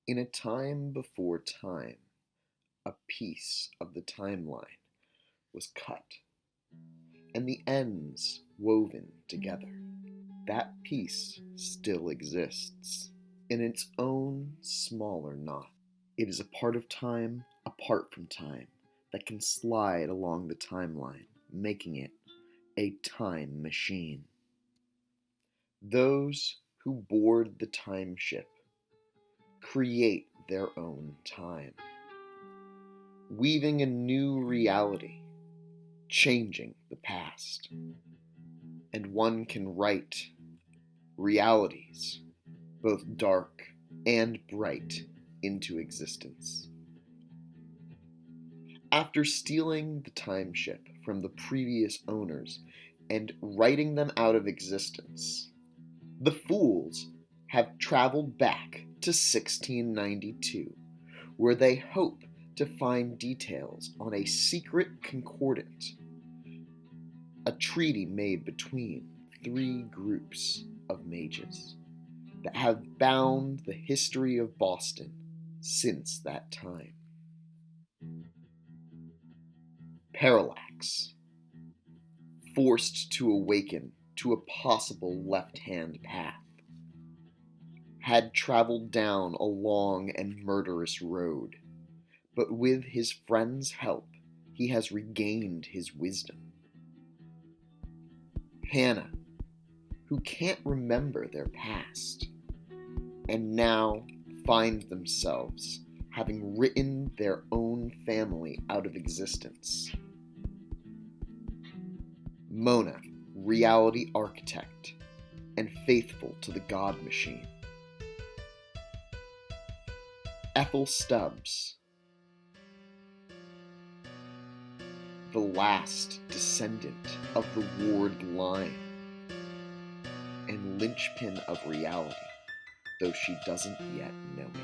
In a time before time, a piece of the timeline was cut, and the ends woven together. That piece still exists in its own smaller knot. It is a part of time apart from time that can slide along the timeline, making it a time machine. Those who board the time ship create their own time, weaving a new reality, changing the past. And one can write realities, both dark and bright, into existence. After stealing the time ship from the previous owners and writing them out of existence, the fools have traveled back to 1692, where they hope to find details on a secret concordant, a treaty made between three groups of mages that have bound the history of Boston since that time. Parallax, forced to awaken to a possible left-hand path, had traveled down a long and murderous road, but with his friend's help, he has regained his wisdom. Hannah, who can't remember their past, and now find themselves having written their own family out of existence. Mona, reality architect, and faithful to the God Machine. Ethyl Stubbs, the last descendant of the Ward line, and linchpin of reality, though she doesn't yet know it.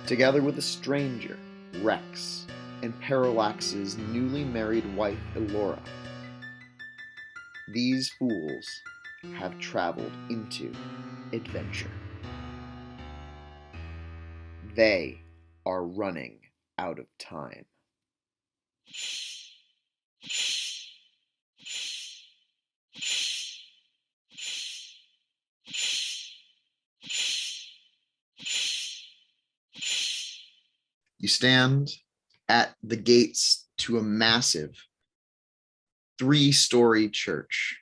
Together with a stranger, Rex, and Parallax's newly married wife, Elora, these fools have traveled into adventure. They are running out of time. You stand at the gates to a massive 3-story church.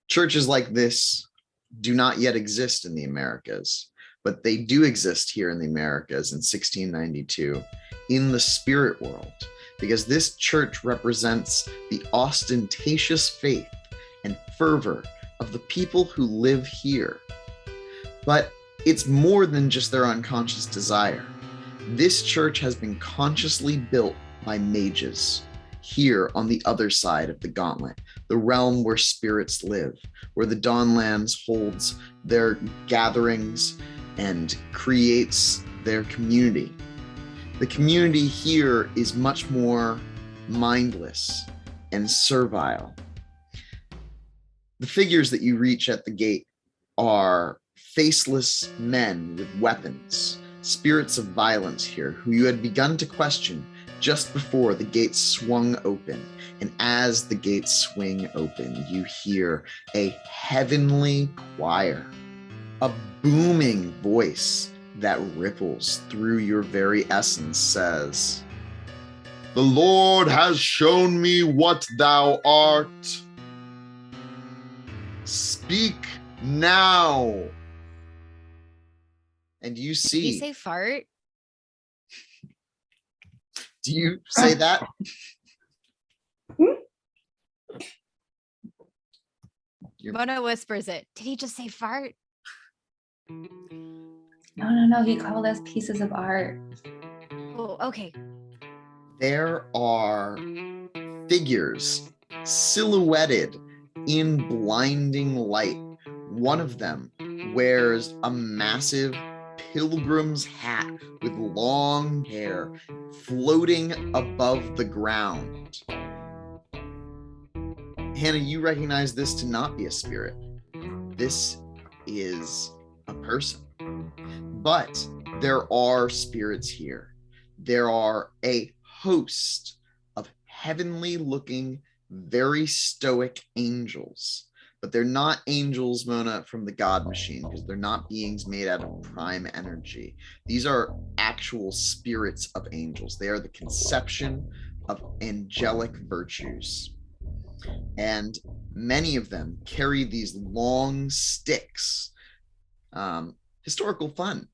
Churches like this do not yet exist in the Americas, but they do exist here in the Americas in 1692 in the spirit world, because this church represents the ostentatious faith and fervor of the people who live here. But it's more than just their unconscious desire. This church has been consciously built by mages here on the other side of the gauntlet, the realm where spirits live, where the Dawnlands holds their gatherings and creates their community. The community here is much more mindless and servile. The figures that you reach at the gate are faceless men with weapons, spirits of violence here, who you had begun to question just before the gates swung open. And as the gates swing open, you hear a heavenly choir, a booming voice that ripples through your very essence says, "The Lord has shown me what thou art. Speak now." And you see. Did you say fart? Do you say that? Mona whispers it. Did he just say fart? No. He called us pieces of art. Oh, okay. There are figures silhouetted in blinding light. One of them wears a massive pilgrim's hat with long hair floating above the ground. Hannah, you recognize this to not be a spirit. This is a person. But there are spirits here. There are a host of heavenly looking, very stoic angels. But they're not angels, Mona, from the God Machine, because they're not beings made out of prime energy. These are actual spirits of angels. They are the conception of angelic virtues. And many of them carry these long sticks. Historical fun.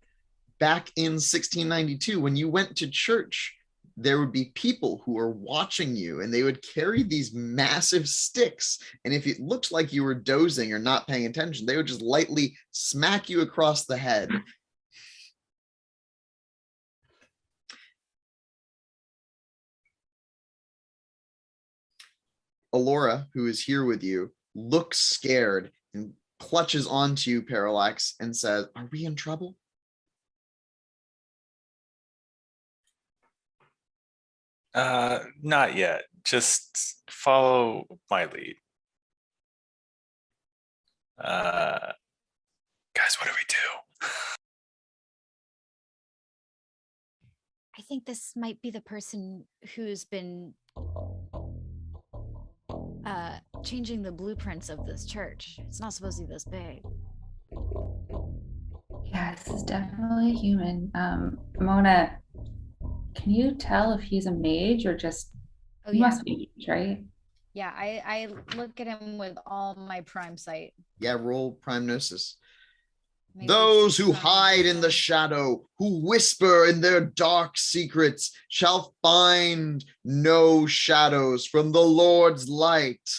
Back in 1692, when you went to church, there would be people who were watching you, and they would carry these massive sticks. And if it looked like you were dozing or not paying attention, they would just lightly smack you across the head. Alora, who is here with you, looks scared and clutches onto you, Parallax, and says, "Are we in trouble?" Not yet. Just follow my lead. Guys, what do we do? I think this might be the person who's been changing the blueprints of this church. It's not supposed to be this big. Yeah, this is definitely human. Mona, can you tell if he's a mage or just, Oh he yeah. must be mage, right? Yeah, I look at him with all my prime sight. Yeah, roll prime gnosis. Maybe Those see who some hide in the wisdom. shadow, who whisper in their dark secrets, shall find no shadows from the Lord's light.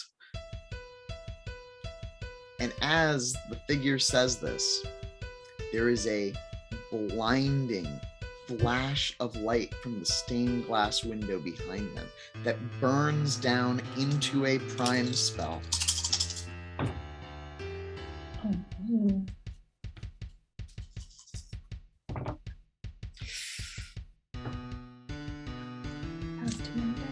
And as the figure says this, there is a blinding flash of light from the stained glass window behind them that burns down into a prime spell. Oh, ooh. That was too many dice.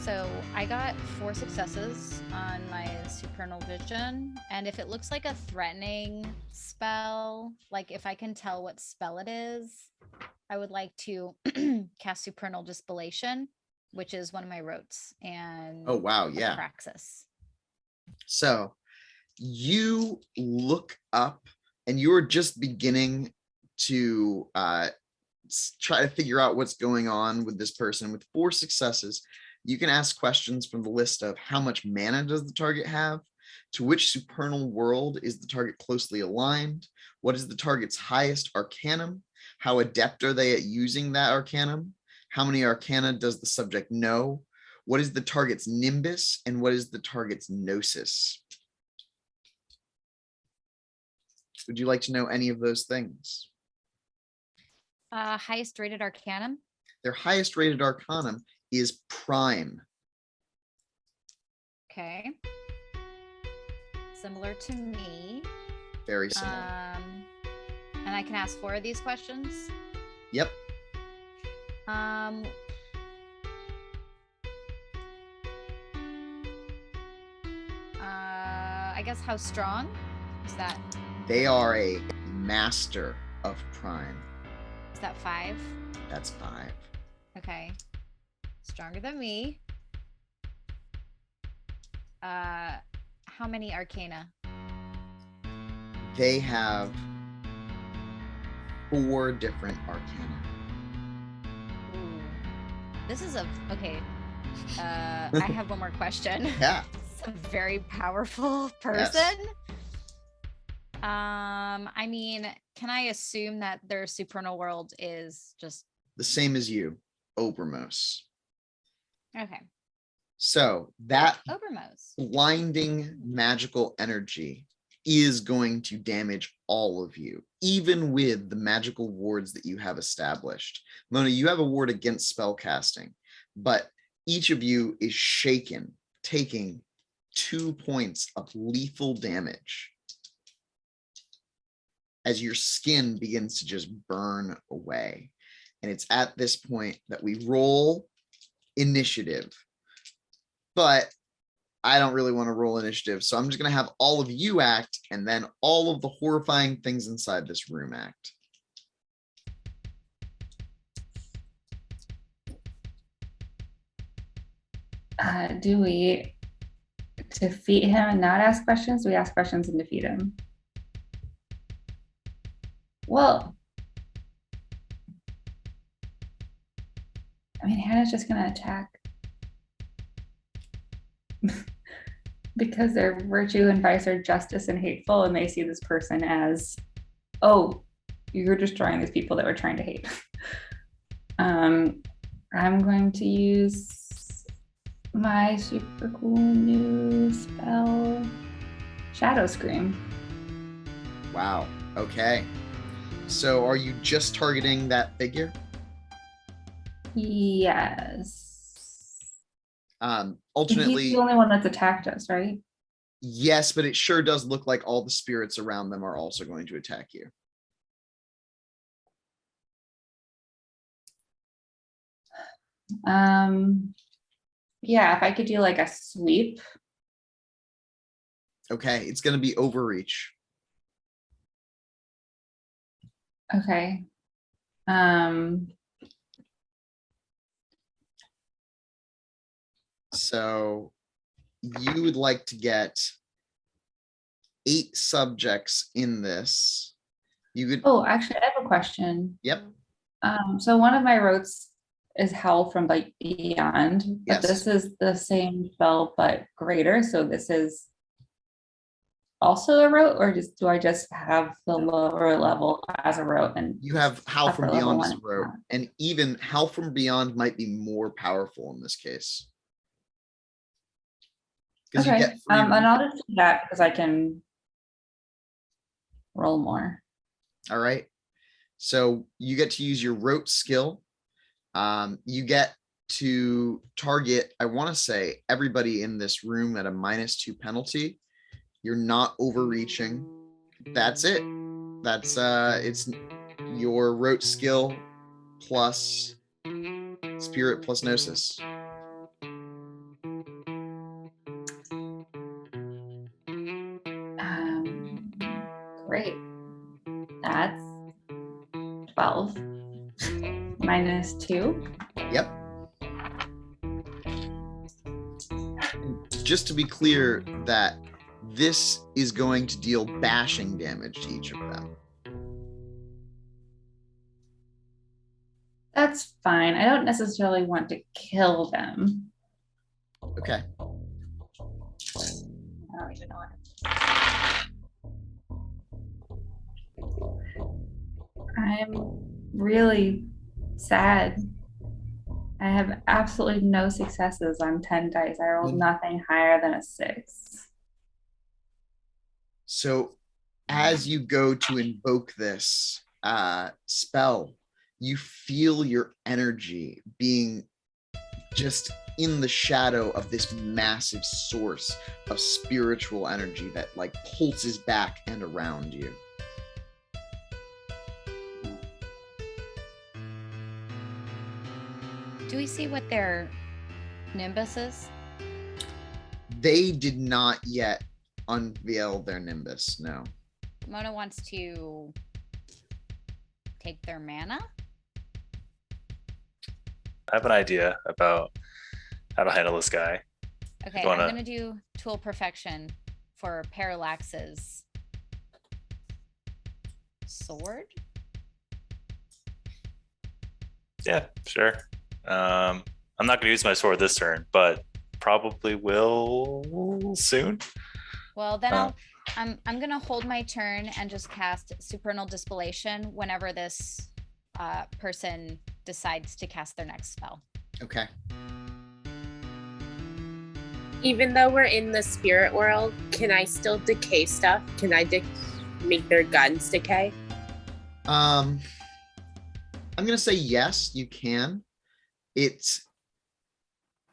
So I got 4 successes on my supernal vision, and if it looks like a threatening spell, like if I can tell what spell it is, I would like to cast supernal dispellation, which is one of my rotes, and Oh, wow, yeah. praxis. So you look up and you're just beginning to try to figure out what's going on with this person. With 4 successes, you can ask questions from the list of how much mana does the target have, to which supernal world is the target closely aligned, what is the target's highest arcanum, how adept are they at using that arcanum, how many arcana does the subject know, what is the target's nimbus, and what is the target's gnosis. Would you like to know any of those things? Highest rated arcanum. Their highest rated arcanum is prime. Okay. Similar to me. Very similar. And I can ask 4 of these questions. Yep. I guess how strong is that? They are a master of prime. Is that 5? That's 5. Okay. Stronger than me. How many arcana? They have 4 different arcana. Ooh. This is okay. I have one more question. Yeah. It's a very powerful person. Yes. I mean, can I assume that their supernal world is just The same as you, Obermos. okay? So that Obermos. blinding magical energy is going to damage all of you, even with the magical wards that you have established. Mona, you have a ward against spell casting, but each of you is shaken, taking 2 points of lethal damage as your skin begins to just burn away. And it's at this point that we roll initiative. But I don't really want to roll initiative, so I'm just going to have all of you act, and then all of the horrifying things inside this room act. Do we defeat him and not ask questions? Do we ask questions and defeat him? Well, I mean, Hannah's just gonna attack because their virtue and vice are justice and hateful, and they see this person as, oh, you're destroying these people that we're trying to hate. I'm going to use my super cool new spell, Shadow Scream. Wow. Okay. So are you just targeting that figure? Yes. Alternately, He's the only one that's attacked us, right? yes, but it sure does look like all the spirits around them are also going to attack you. Yeah, if I could do like a sweep. Okay, it's going to be overreach. Okay. So you would like to get 8 subjects in this. You could, Oh, actually, I have a question. yep, So one of my rotes is Howl from like Beyond, but Yes. this is the same spell but greater. So this is also a rote, or do I just have the lower level as a rote and you have Howl from upper level Beyond as a one? rogue, and even Howl from Beyond might be more powerful in this case. Because you Okay, get free and I'll just do that because I can roll more. All right. So you get to use your rote skill. You get to target, I want to say, everybody in this room at a -2 penalty. You're not overreaching. That's it. That's it's your rote skill plus spirit plus gnosis. Great. That's 12 -2. Yep. Just to be clear, that this is going to deal bashing damage to each of them. That's fine. I don't necessarily want to kill them. Okay. I don't even know what. I'm really sad. I have absolutely no successes on 10 dice. I rolled nothing higher than a 6. So as you go to invoke this spell, you feel your energy being just in the shadow of this massive source of spiritual energy that like pulses back and around you. Do we see what their nimbus is? They did not yet unveil their nimbus, no. Mona wants to take their mana. I have an idea about how to handle this guy. Okay, I'm gonna do tool perfection for Parallax's sword. Yeah, sure. I'm not gonna use my sword this turn, but probably will soon. Well, then I'm gonna hold my turn and just cast Supernal Dispellation whenever this person decides to cast their next spell. Okay. Even though we're in the spirit world, can I still decay stuff? Can I make their guns decay? I'm gonna say yes, you can. It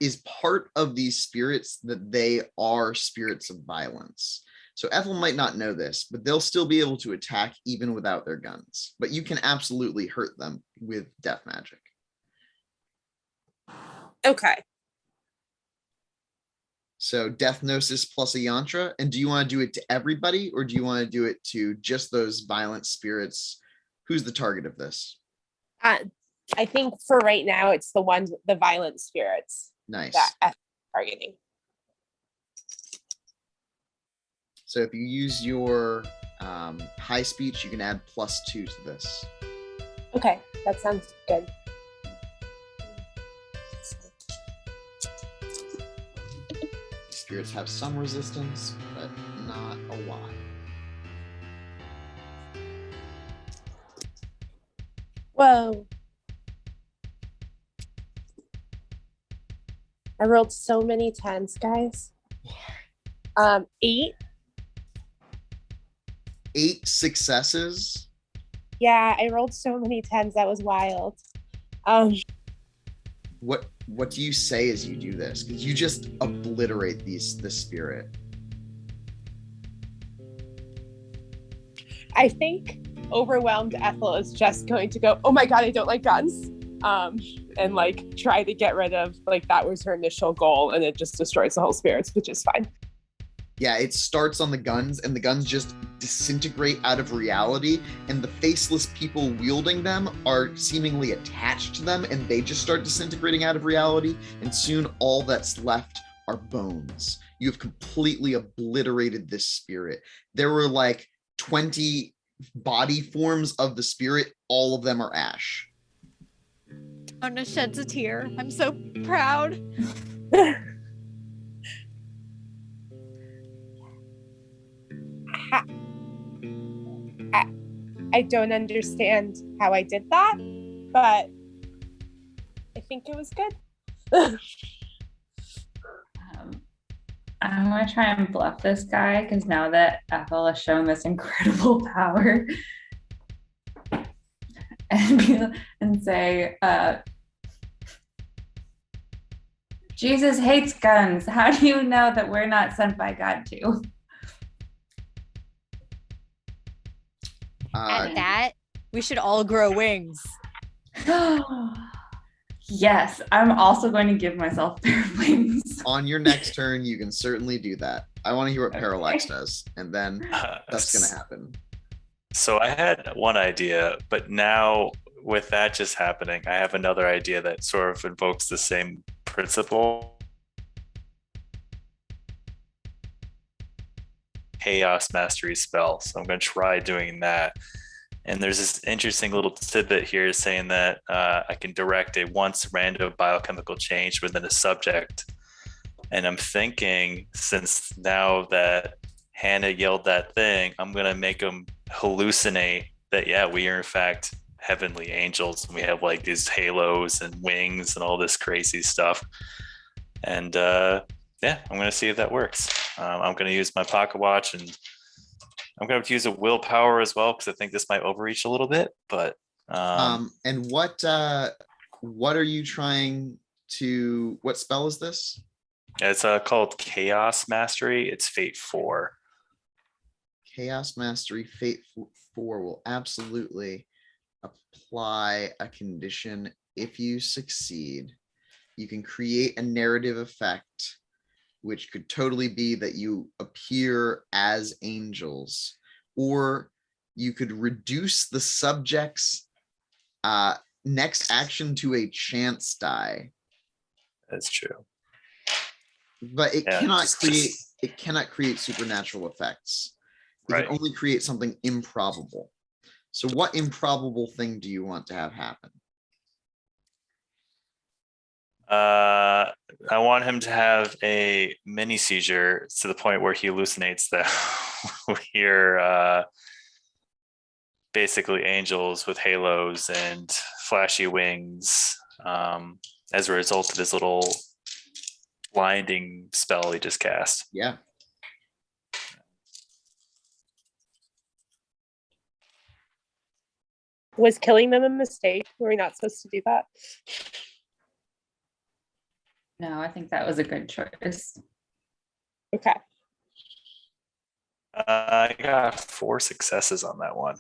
is part of these spirits that they are spirits of violence. So Ethyl might not know this, but they'll still be able to attack even without their guns. But you can absolutely hurt them with death magic. Okay. So Death Gnosis plus a yantra. And do you want to do it to everybody, or do you want to do it to just those violent spirits? Who's the target of this? I think for right now, it's the violent spirits Nice. that I'm targeting. So if you use your high speech, you can add +2 to this. Okay, that sounds good. Spirits have some resistance, but not a lot. Whoa. I rolled so many 10s, guys. 8. 8 successes. Yeah, I rolled so many 10s. That was wild. What do you say as you do this? Because you just obliterate this spirit. I think overwhelmed Ethyl is just going to go, oh my god, I don't like guns. And like try to get rid of, like, that was her initial goal, and it just destroys the whole spirits, which is fine. Yeah, it starts on the guns, and the guns just disintegrate out of reality, and the faceless people wielding them are seemingly attached to them, and they just start disintegrating out of reality, and soon all that's left are bones. You have completely obliterated this spirit. There were like 20 body forms of the spirit. All of them are ash. Anna sheds a tear. I'm so proud. I don't understand how I did that, but I think it was good. I'm gonna try and bluff this guy, because now that Ethyl has shown this incredible power, and say, Jesus hates guns. How do you know that we're not sent by God to? At that, we should all grow wings. Yes, I'm also going to give myself a pair of wings. On your next turn, you can certainly do that. I want to hear what Parallax does, and then that's going to happen. So I had one idea, but now with that just happening, I have another idea that sort of invokes the same principle. Chaos Mastery spell. So I'm going to try doing that. And there's this interesting little tidbit here saying that I can direct a once random biochemical change within a subject. And I'm thinking, since now that Hannah yelled that thing, I'm going to make them hallucinate that, yeah, we are in fact heavenly angels. And we have like these halos and wings and all this crazy stuff. And yeah, I'm going to see if that works. I'm going to use my pocket watch, and I'm going to use a willpower as well, because I think this might overreach a little bit. But and what are you trying to? What spell is this? It's called Chaos Mastery. It's Fate 4. Chaos Mastery Fate 4 will absolutely apply a condition if you succeed. You can create a narrative effect, which could totally be that you appear as angels, or you could reduce the subject's next action to a chance die. That's true. But it Yeah, cannot create supernatural effects. It Right. can only create something improbable. So what improbable thing do you want to have happen? I want him to have a mini seizure to the point where he hallucinates that we're basically angels with halos and flashy wings as a result of his little blinding spell he just cast. Yeah. Was killing them a mistake? Were we not supposed to do that? No, I think that was a good choice. Okay. I got 4 successes on that one.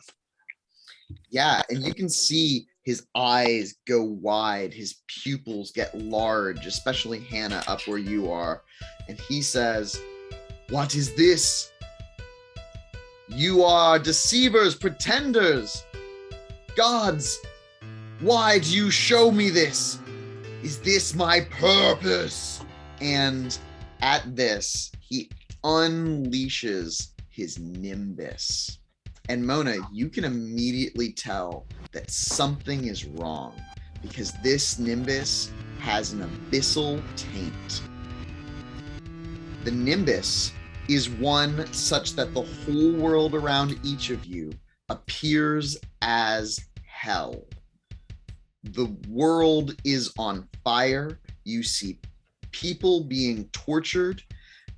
Yeah, and you can see his eyes go wide, his pupils get large, especially Hannah up where you are. And he says, "What is this? You are deceivers, pretenders, gods. Why do you show me this? Is this my purpose?" And at this, he unleashes his nimbus. And Mona, you can immediately tell that something is wrong because this nimbus has an abyssal taint. The nimbus is one such that the whole world around each of you appears as hell. The world is on fire. You see people being tortured,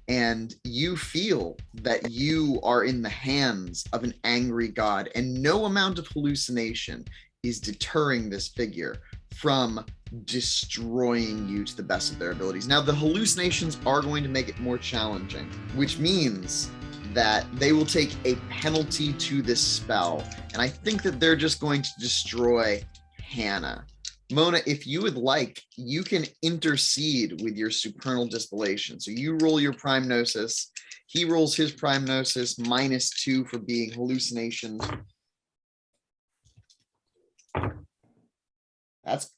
and you feel that you are in the hands of an angry god, and no amount of hallucination is deterring this figure from destroying you to the best of their abilities. Now, the hallucinations are going to make it more challenging, which means that they will take a penalty to this spell, and I think that they're just going to destroy Hannah. Mona, if you would like, you can intercede with your supernal distillation. So you roll your prime gnosis. He rolls his prime gnosis -2 for being hallucinations. That's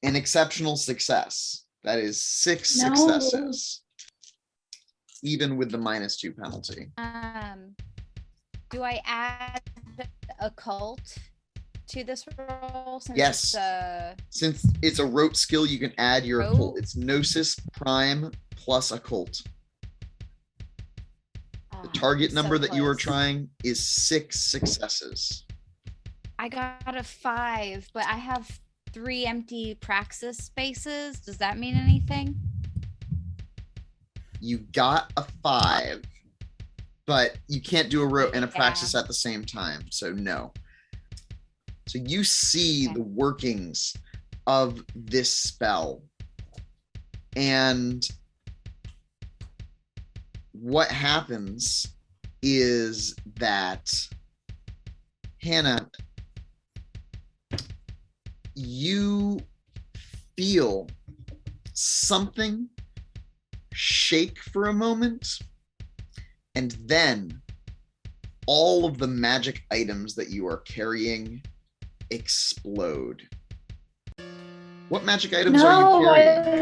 an exceptional success. That is 6 successes, even with the -2 penalty. Do I add occult to this roll? Yes. Since it's a rote skill, you can add your occult. It's gnosis prime plus occult. The target number that you are trying is 6 successes. I got a 5, but I have 3 empty praxis spaces. Does that mean anything? You got a 5, but you can't do a rote and a praxis at the same time, so no. So you see the workings of this spell. And what happens is that, Hannah, you feel something shake for a moment, and then all of the magic items that you are carrying explode. What magic items are you carrying?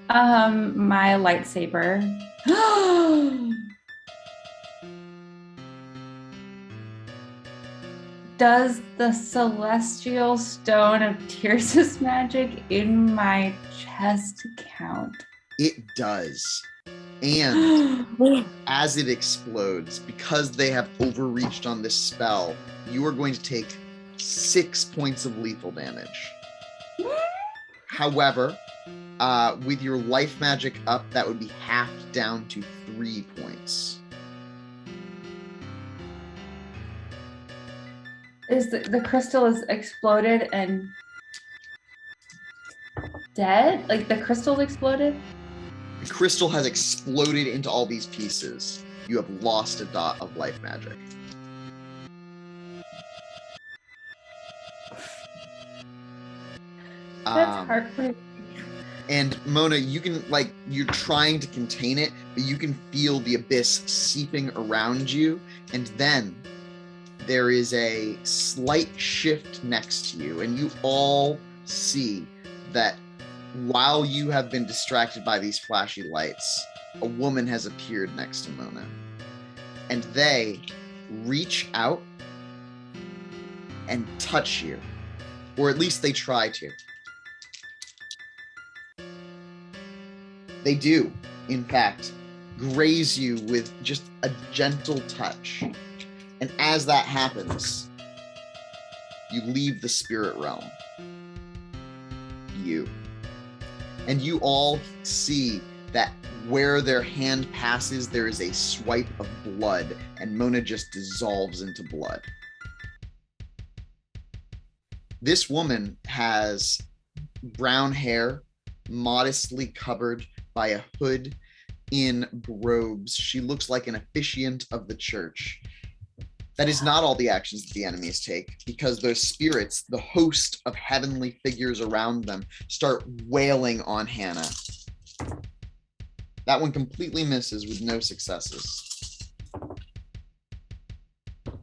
My lightsaber. Does the celestial stone of Tyr's magic in my chest count? It does. And as it explodes, because they have overreached on this spell, you are going to take 6 points of lethal damage. However, with your life magic up, that would be halved down to 3 points. Is the crystal is exploded and dead? Like the crystal exploded? The crystal has exploded into all these pieces. You have lost a dot of life magic. That's heartbreaking. And Mona, you can, like, you're trying to contain it, but you can feel the abyss seeping around you. And then there is a slight shift next to you, and you all see that while you have been distracted by these flashy lights, a woman has appeared next to Mona. And they reach out and touch you, or at least they try to. They do, in fact, graze you with just a gentle touch. And as that happens, you leave the spirit realm. And you all see that where their hand passes, there is a swipe of blood, and Mona just dissolves into blood. This woman has brown hair, modestly covered by a hood in robes. She looks like an officiant of the church. That is not all the actions that the enemies take, because those spirits, the host of heavenly figures around them, start wailing on Hannah. That one completely misses with no successes.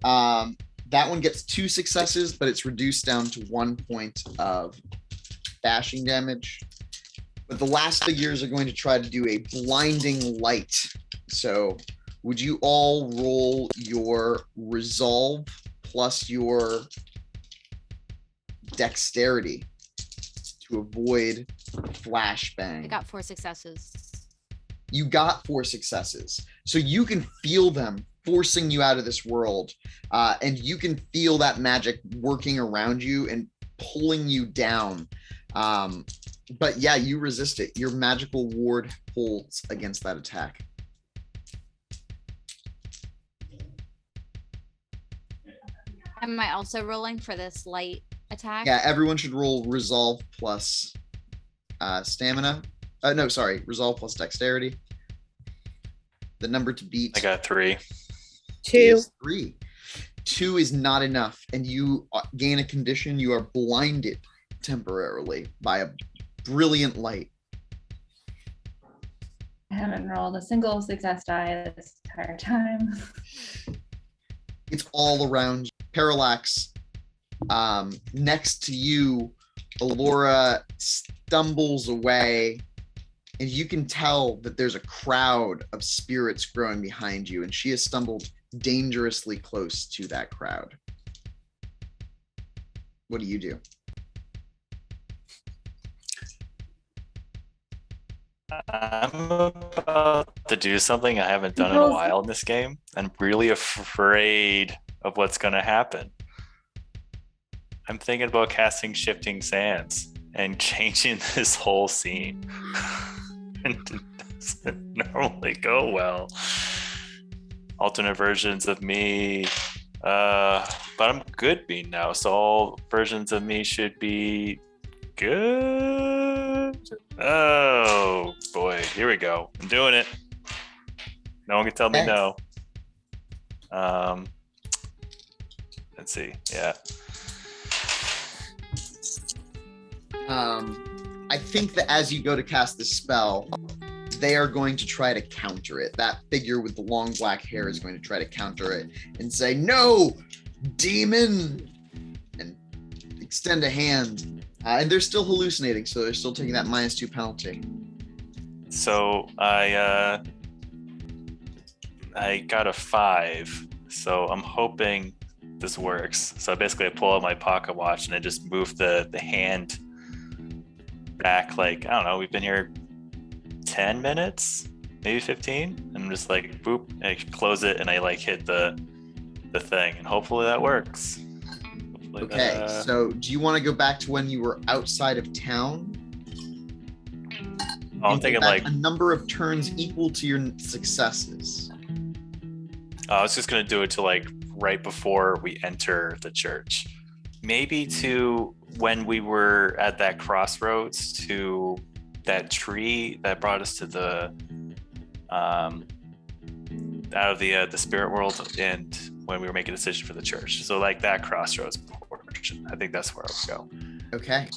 That one gets 2 successes, but it's reduced down to 1 point of bashing damage. But the last figures are going to try to do a blinding light. So would you all roll your resolve plus your dexterity to avoid flashbang? I got 4 successes. You got 4 successes. So you can feel them forcing you out of this world. And you can feel that magic working around you and pulling you down. But yeah, you resist it. Your magical ward holds against that attack. Am I also rolling for this light attack? Yeah, everyone should roll resolve plus stamina. No, sorry, resolve plus dexterity. The number to beat I got 3. 2. is 3. 2 is not enough, and you gain a condition. You are blinded temporarily by a brilliant light. I haven't rolled a single success die this entire time. It's all around you. Parallax, next to you, Alora stumbles away, and you can tell that there's a crowd of spirits growing behind you, and she has stumbled dangerously close to that crowd. What do you do? I'm about to do something I haven't done in a while in this game. I'm really afraid of what's going to happen. I'm thinking about casting Shifting Sands and changing this whole scene. And it doesn't normally go well. Alternate versions of me, but I'm good being now, so all versions of me should be good. Oh boy, here we go. I'm doing it. No one can tell me no. Let's see. Yeah. I think that as you go to cast this spell, they are going to try to counter it. That figure with the long black hair is going to try to counter it and say, "No, demon!" and extend a hand. And they're still hallucinating, so they're still taking that -2 penalty. So I got a 5, so I'm hoping this works. So basically I pull out my pocket watch and I just move the hand back, like, I don't know, we've been here 10 minutes, maybe 15, and I'm just like, boop, and I close it and I like hit the thing, and hopefully that works. Hopefully Okay, so do you want to go back to when you were outside of town? I'm thinking like a number of turns equal to your successes. I was just gonna do it to like right before we enter the church, maybe to when we were at that crossroads, to that tree that brought us to the out of the spirit world, and when we were making a decision for the church. So like that crossroads portion, I think that's where I would go. Okay,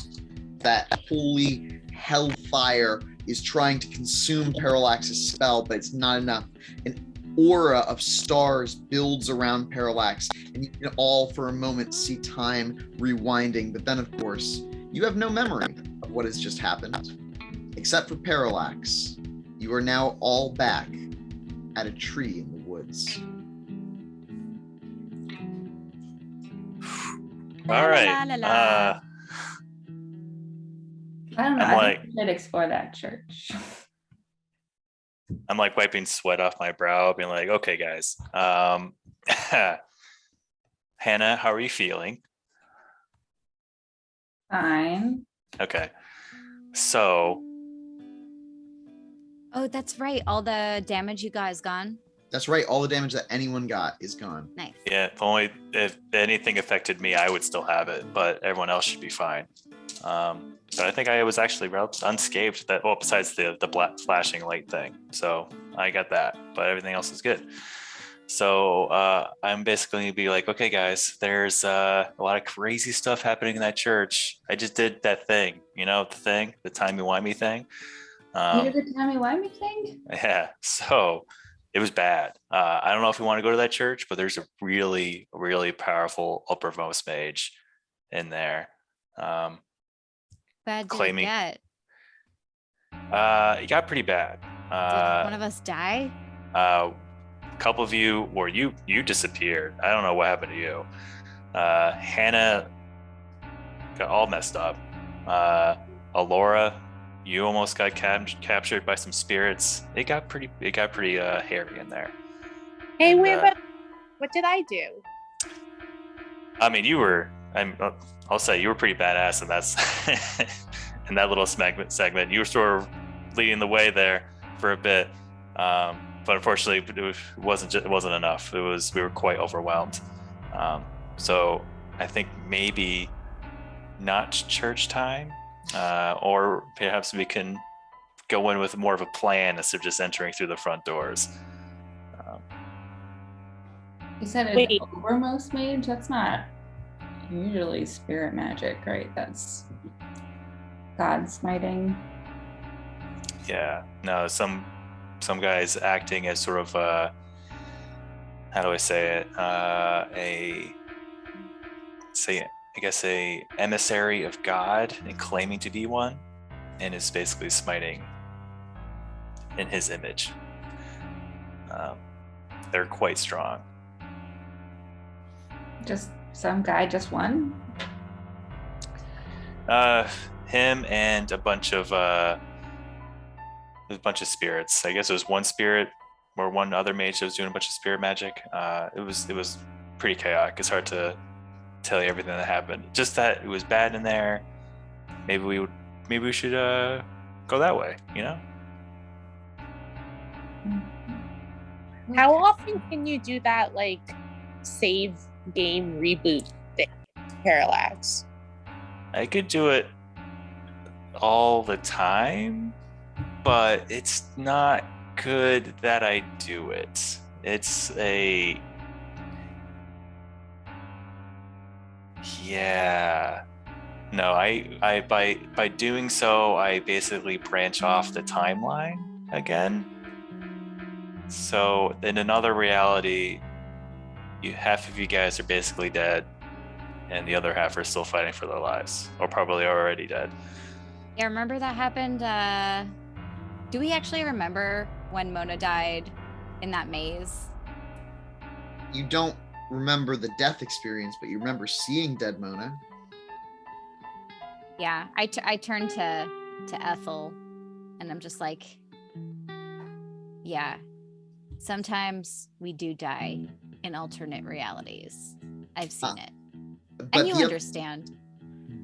that holy hellfire is trying to consume Parallax's spell, but it's not enough. An aura of stars builds around Parallax, and you can all for a moment see time rewinding, but then of course you have no memory of what has just happened, except for Parallax. You are now all back at a tree in the woods. All right. La, la, la. I don't know. I'm I like- think we should explore that church. I'm like wiping sweat off my brow, being like, okay, guys. Hannah, how are you feeling? Fine. Okay. So, Oh, that's right. All the damage you got is gone. That's right, all the damage that anyone got is gone. Nice. yeah, if anything affected me, I would still have it, but everyone else should be fine. But I think I was actually unscathed. That, well, besides the black flashing light thing, so I got that. But everything else is good. So I'm basically gonna be like, okay, guys, there's a lot of crazy stuff happening in that church. I just did that thing, the timey-wimey thing. You did the timey-wimey thing? Yeah, so it was bad. I don't know if we want to go to that church, but there's a really, really powerful uppermost mage in there. Bad did claiming- it get? It got pretty bad. Did one of us die? A couple of you, or you disappeared. I don't know what happened to you. Hannah got all messed up. Alora, you almost got captured by some spirits. It got pretty hairy in there. Hey, And, wait, but what did I do? I mean, I'll say you were pretty badass, and that's in that little segment. You were sort of leading the way there for a bit, but unfortunately, it wasn't enough. We were quite overwhelmed. So I think maybe not church time, or perhaps we can go in with more of a plan instead of just entering through the front doors. You said an Wait. overmost mage? That's not usually spirit magic, right? That's God smiting. Yeah, no, some guys acting as sort of how do I say it? A emissary of God and claiming to be one, and is basically smiting in his image. They're quite strong. Just some guy, just one? Him and a bunch of spirits. I guess it was one spirit or one other mage that was doing a bunch of spirit magic. It was pretty chaotic. It's hard to tell you everything that happened. Just that it was bad in there. Maybe we should go that way, How often can you do that, like, save game reboot thing, Parallax? I could do it all the time, but it's not good that I do it. No, I by doing so, I basically branch off the timeline again. So in another reality, half of you guys are basically dead, and the other half are still fighting for their lives, or probably already dead. Yeah, remember that happened? Do we actually remember when Mona died in that maze? You don't remember the death experience, but you remember seeing dead Mona. Yeah, I turned to Ethyl, and I'm just like, yeah, sometimes we do die in alternate realities. I've seen it. And you understand.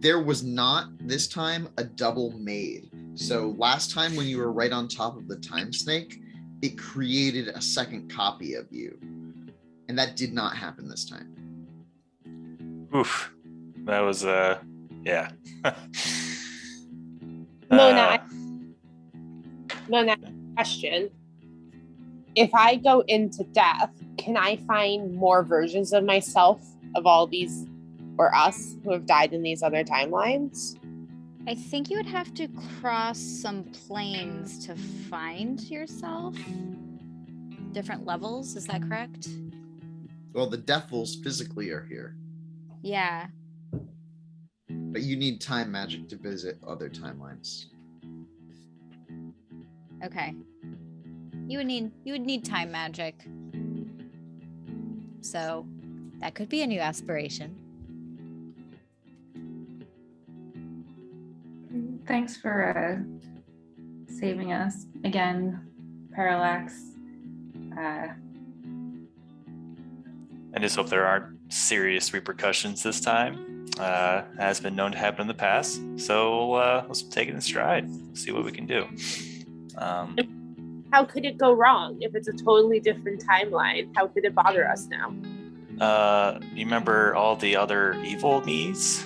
There was not this time a double made. So last time when you were right on top of the time snake, it created a second copy of you. And that did not happen this time. Oof. That was yeah. Mona, question. If I go into death, can I find more versions of myself, of all these, or us, who have died in these other timelines? I think you would have to cross some planes to find yourself. Different levels, is that correct? Well, the devils physically are here, Yeah. but you need time magic to visit other timelines. Okay. You would need time magic. So that could be a new aspiration. Thanks for saving us again, Parallax. I just hope there aren't serious repercussions this time. Has been known to happen in the past. So let's take it in stride. See what we can do. How could it go wrong if it's a totally different timeline? How could it bother us now? You remember all the other evil me's?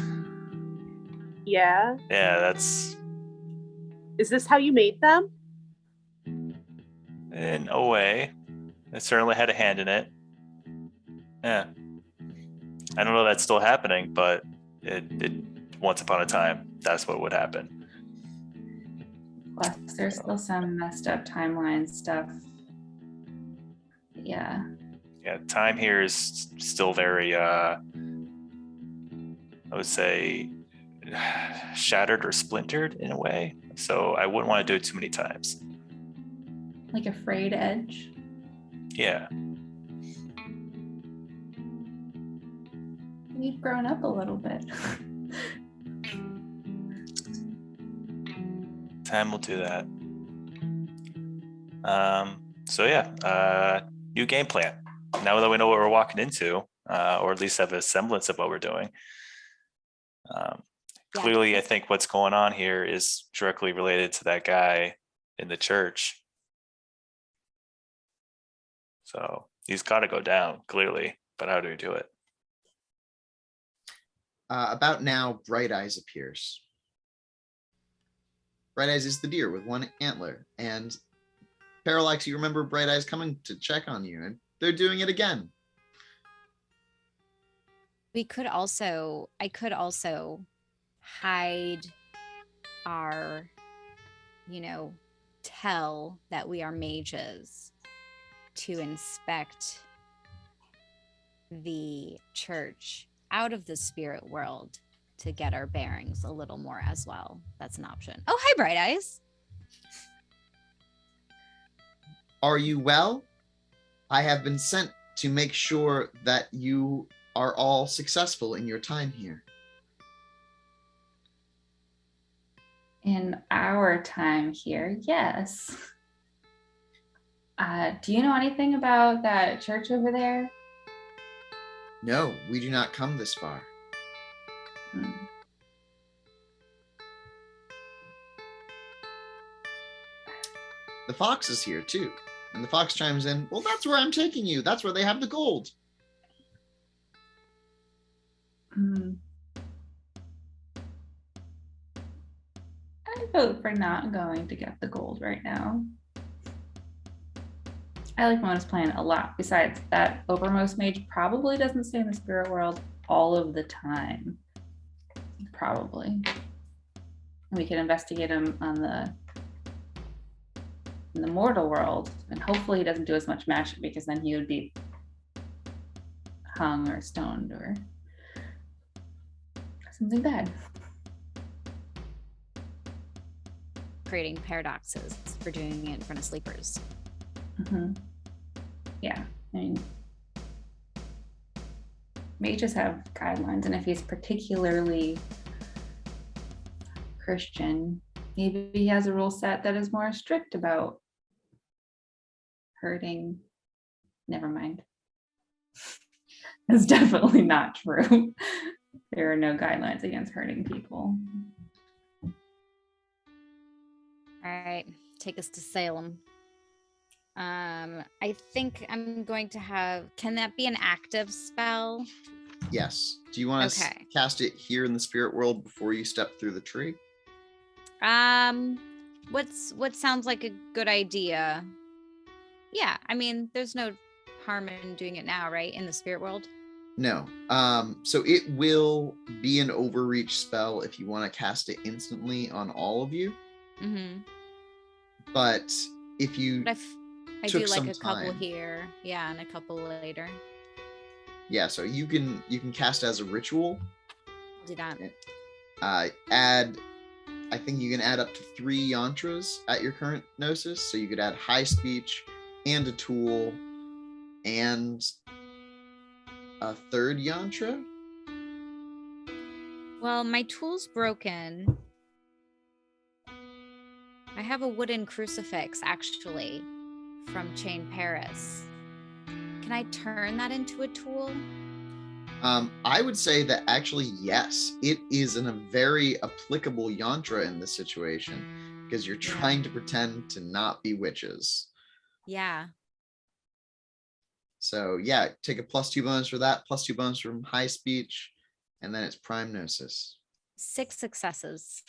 Yeah. Yeah, that's Is this how you made them? in a way. I certainly had a hand in it. Yeah. I don't know if that's still happening, but it once upon a time, that's what would happen. Plus, there's still some messed up timeline stuff. Yeah. Yeah, time here is still very, I would say, shattered or splintered in a way. So I wouldn't want to do it too many times. Like a frayed edge. Yeah. You've grown up a little bit. Time will do that. So yeah, new game plan. Now that we know what we're walking into, or at least have a semblance of what we're doing. Clearly, I think what's going on here is directly related to that guy in the church. So he's got to go down, clearly. But how do we do it? About now, Bright Eyes appears. Bright Eyes is the deer with one antler. And Parallax, you remember Bright Eyes coming to check on you, and they're doing it again. I could also hide our, tell that we are mages to inspect the church out of the spirit world to get our bearings a little more as well. That's an option. Oh, hi, Bright Eyes. Are you well? I have been sent to make sure that you are all successful in your time here. In our time here, yes. Do you know anything about that church over there? No, we do not come this far. The fox is here too. And the fox chimes in, well, that's where I'm taking you. That's where they have the gold. I vote for not going to get the gold right now. I like Mona's plan a lot. Besides, that Overmost Mage probably doesn't stay in the spirit world all of the time. Probably. We could investigate him on in the mortal world, and hopefully he doesn't do as much magic, because then he would be hung or stoned or something bad. Creating paradoxes for doing it in front of sleepers. Yeah, I mean, mages have guidelines, and if he's particularly Christian, maybe he has a rule set that is more strict about hurting. Never mind. It's definitely not true. There are no guidelines against hurting people. All right, take us to Salem. I think I'm going to have, can that be an active spell? Yes. Do you want to cast it here in the spirit world before you step through the tree? What sounds like a good idea? Yeah, I mean, there's no harm in doing it now, right? In the spirit world? No. So it will be an overreach spell if you want to cast it instantly on all of you. But if you I do like a couple here, yeah, and a couple later. Yeah, so you can cast as a ritual. I'll do that. I think you can add up to 3 yantras at your current gnosis. So you could add high speech and a tool and a 3rd yantra. Well, my tool's broken. I have a wooden crucifix, actually, from Chain Paris. Can I turn that into a tool? I would say that actually, yes, it is a very applicable yantra in this situation, because you're trying to pretend to not be witches. Yeah. So yeah, take a +2 bonus for that, +2 bonus from high speech, and then it's prime gnosis. 6 successes.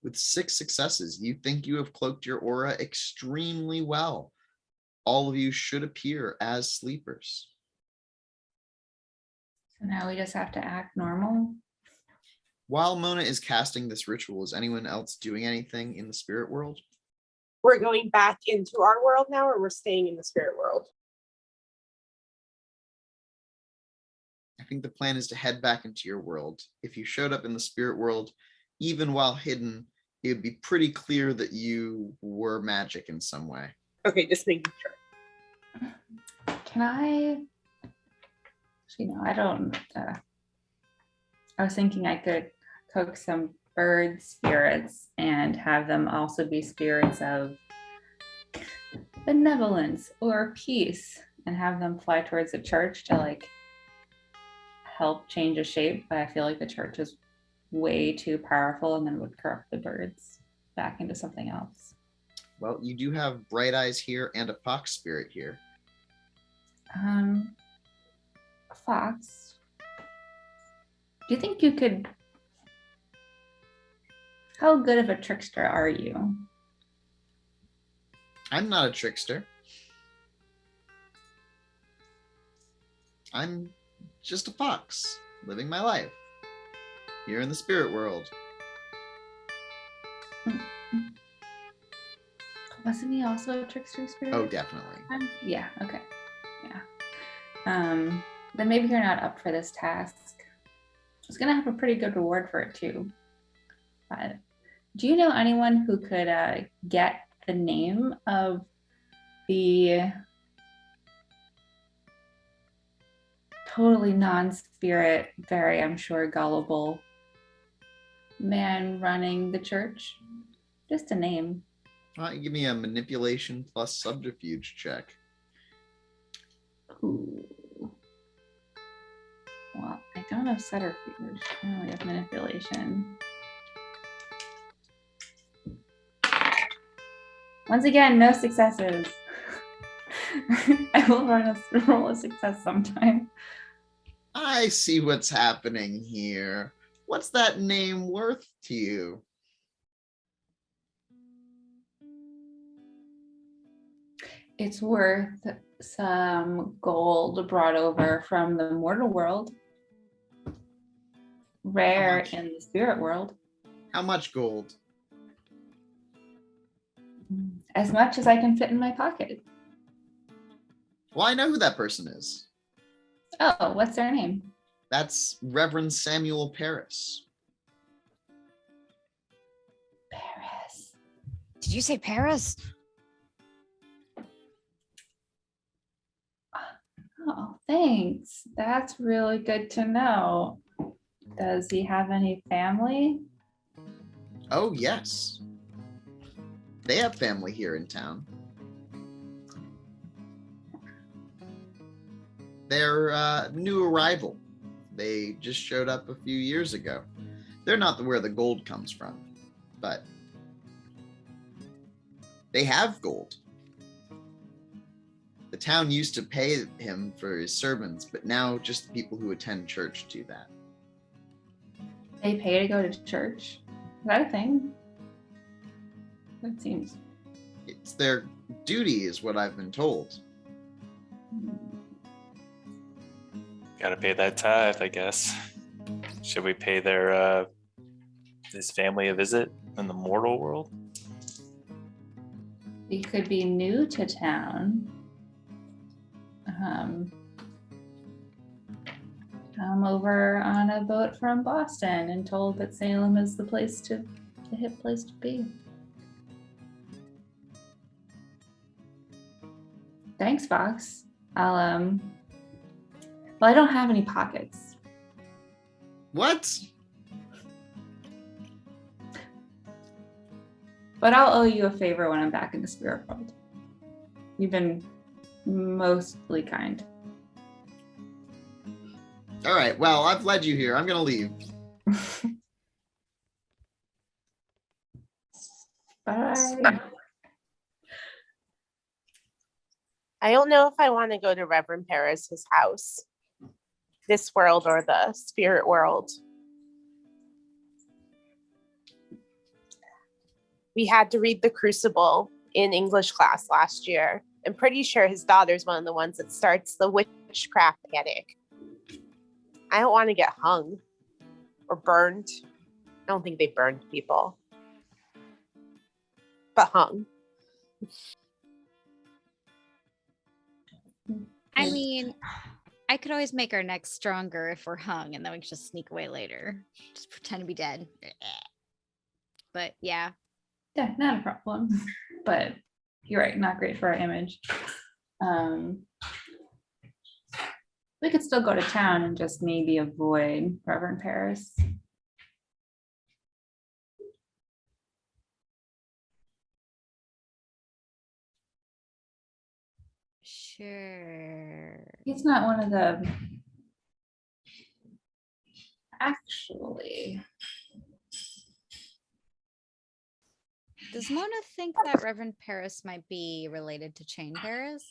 With 6 successes, you think you have cloaked your aura extremely well. All of you should appear as sleepers. So now we just have to act normal. While Mona is casting this ritual, is anyone else doing anything in the spirit world? We're going back into our world now, or we're staying in the spirit world? I think the plan is to head back into your world. If you showed up in the spirit world, even while hidden, it would be pretty clear that you were magic in some way. Okay, just making sure. Can I? Actually, no, I don't. I was thinking I could cook some bird spirits and have them also be spirits of benevolence or peace, and have them fly towards the church to like help change a shape. But I feel like the church is way too powerful and then would corrupt the birds back into something else. Well, you do have Bright Eyes here and a fox spirit here. Fox, do you think you could? How good of a trickster are you? I'm not a trickster. I'm just a fox living my life here in the spirit world. Wasn't he also a trickster spirit? Oh, definitely. Yeah, okay. Yeah. Then maybe you're not up for this task. It's gonna have a pretty good reward for it too. But do you know anyone who could get the name of the totally non-spirit, very, I'm sure, gullible man running the church? Just a name. Give me a manipulation plus subterfuge check. Ooh. Well, I don't have subterfuge. I only have manipulation. Once again, no successes. I will roll a success sometime. I see what's happening here. What's that name worth to you? It's worth some gold brought over from the mortal world. Rare in the spirit world. How much gold? As much as I can fit in my pocket. Well, I know who that person is. Oh, what's their name? That's Reverend Samuel Paris. Paris. Did you say Paris? Oh, thanks. That's really good to know. Does he have any family? Oh, yes. They have family here in town. They're a new arrival. They just showed up a few years ago. They're not where the gold comes from, but they have gold. The town used to pay him for his sermons, but now just the people who attend church do that. They pay to go to church? Is that a thing? It seems. It's their duty, is what I've been told. Gotta pay that tithe, I guess. Should we pay their his family a visit in the mortal world? He could be new to town. Come over on a boat from Boston and told that Salem is the hip place to be. Thanks, Fox. Well, I don't have any pockets. What? But I'll owe you a favor when I'm back in the spirit world. You've been mostly kind. All right, well, I've led you here. I'm going to leave. Bye. I don't know if I want to go to Reverend Paris's house, this world or the spirit world. We had to read The Crucible in English class last year. I'm pretty sure his daughter's one of the ones that starts the witchcraft panic. I don't want to get hung or burned. I don't think they burned people, but hung. I mean, I could always make our necks stronger if we're hung, and then we can just sneak away later. Just pretend to be dead. But yeah. Yeah, not a problem. But you're right, not great for our image. We could still go to town and just maybe avoid Reverend Paris. Sure. He's not one of the. Actually, Does Mona think that Reverend Paris might be related to Chain Paris?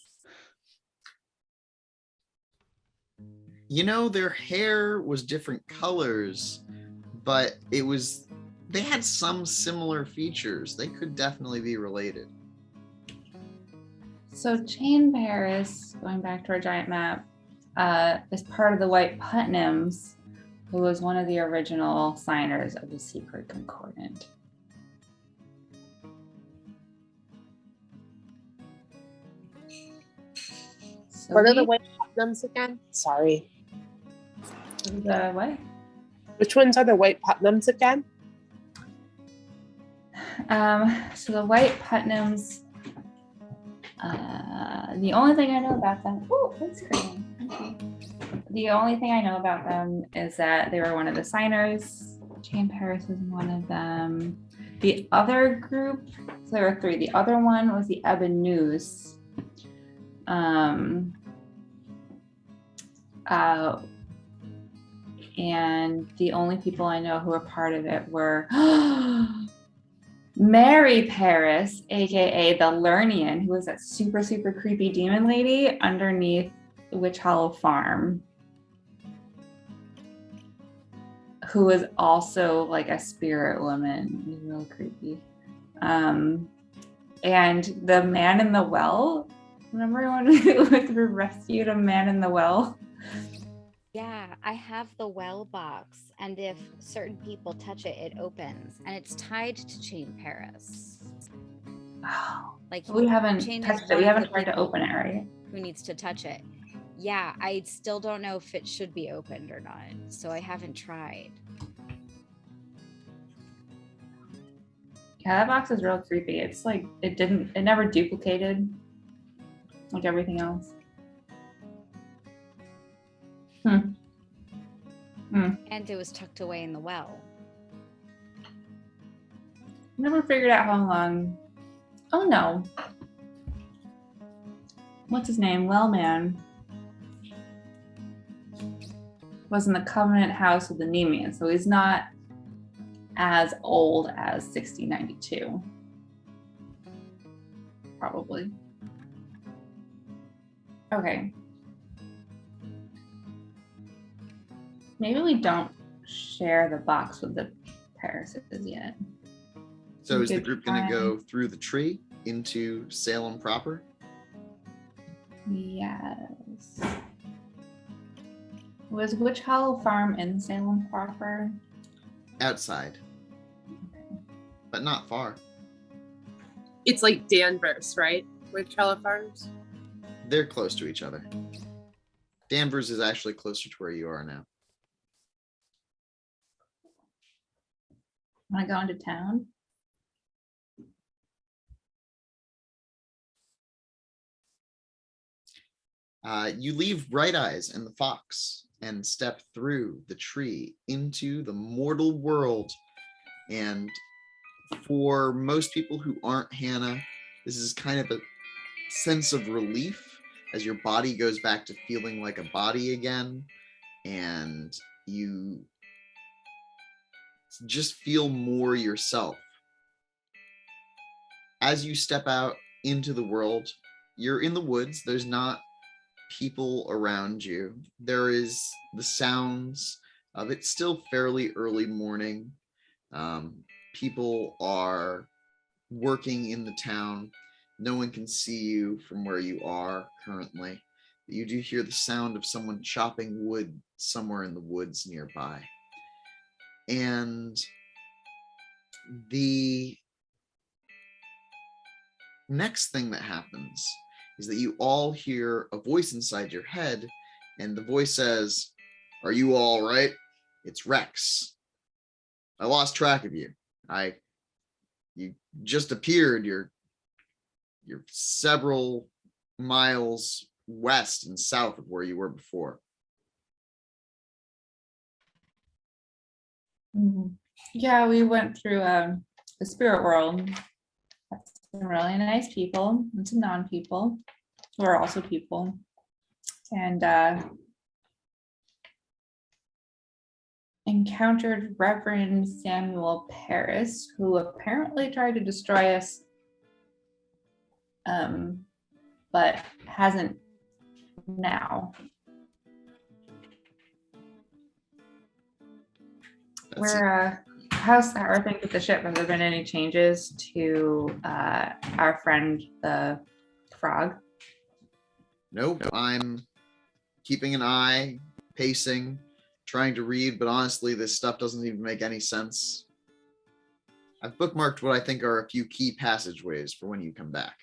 You know, their hair was different colors, but they had some similar features. They could definitely be related. so Chain Paris, going back to our giant map, is part of the White Putnams, who was one of the original signers of the Secret Concordant. So What are the White Putnams again? Sorry. the what? Which ones are the White Putnams again? So the White Putnams, the only thing I know about them, oh, that's screaming. Okay. The only thing I know about them is that they were one of the signers. Chain Paris was one of them. The other group, so there were three. The other one was the Ebon News. And the only people I know who were part of it were Mary Paris, aka the Lernian, who was that super, super creepy demon lady underneath Witch Hollow Farm, who was also like a spirit woman. It was real creepy. And the man in the well. Remember when we rescued a man in the well? Yeah, I have the well box, and if certain people touch it, it opens, and it's tied to Chain Paris. Oh, Like we haven't Chain is touched it. one We of haven't the tried to people open it, right? who needs to touch it. Yeah, I still don't know if it should be opened or not, so I haven't tried. Yeah, that box is real creepy. It's like it never duplicated like everything else. And it was tucked away in the well. Never figured out how long. Oh no. What's his name? Wellman was in the Covenant House of the Nemean, so he's not as old as 1692. Probably. Okay. Maybe we don't share the box with the Parises yet. So is the Good group going to time. go through the tree into Salem proper? Yes. Was Witch Hollow Farm in Salem proper? Outside, but not far. It's like Danvers, right? Witch Hollow Farms. They're close to each other. Danvers is actually closer to where you are now. Want to go into town? You leave Bright Eyes and the Fox and step through the tree into the mortal world. And for most people who aren't Hannah, this is kind of a sense of relief as your body goes back to feeling like a body again, and you just feel more yourself. As you step out into the world, you're in the woods. There's not people around you. There is the sounds of it's still fairly early morning. People are working in the town. No one can see you from where you are currently. You do hear the sound of someone chopping wood somewhere in the woods nearby. And the next thing that happens is that you all hear a voice inside your head, and the voice says, "Are you all right? It's Rex. I lost track of you. You just appeared. You're several miles west and south of where you were before." Yeah, we went through the spirit world. Some really nice people and some non-people who are also people. And encountered Reverend Samuel Paris, who apparently tried to destroy us, but hasn't now. How are things with the ship? Have there been any changes to our friend the frog? Nope. I'm keeping an eye, pacing, trying to read, but honestly, this stuff doesn't even make any sense. I've bookmarked what I think are a few key passageways for when you come back.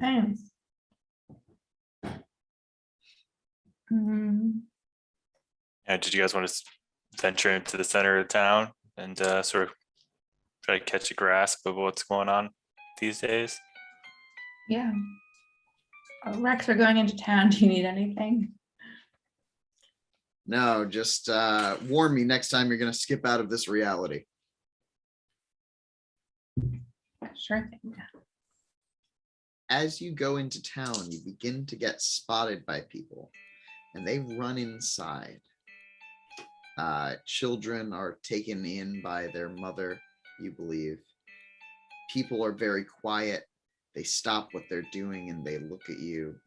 Thanks. Did you guys want to venture into the center of town and sort of try to catch a grasp of what's going on these days? Yeah. Rex, we're going into town. Do you need anything? No, just warn me next time you're going to skip out of this reality. Sure thing. As you go into town, you begin to get spotted by people, and they run inside. Children are taken in by their mother, you believe. People are very quiet. They stop what they're doing and they look at you.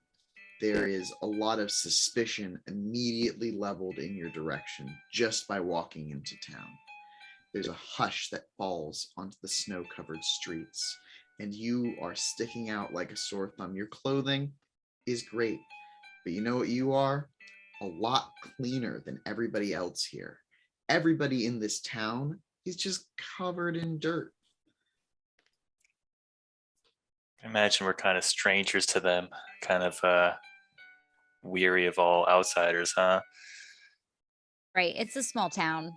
There is a lot of suspicion immediately leveled in your direction just by walking into town. There's a hush that falls onto the snow-covered streets, and you are sticking out like a sore thumb. Your clothing is great, but you know what you are? A lot cleaner than everybody else here. Everybody in this town is just covered in dirt. I imagine we're kind of strangers to them, kind of weary of all outsiders, huh? Right. It's a small town.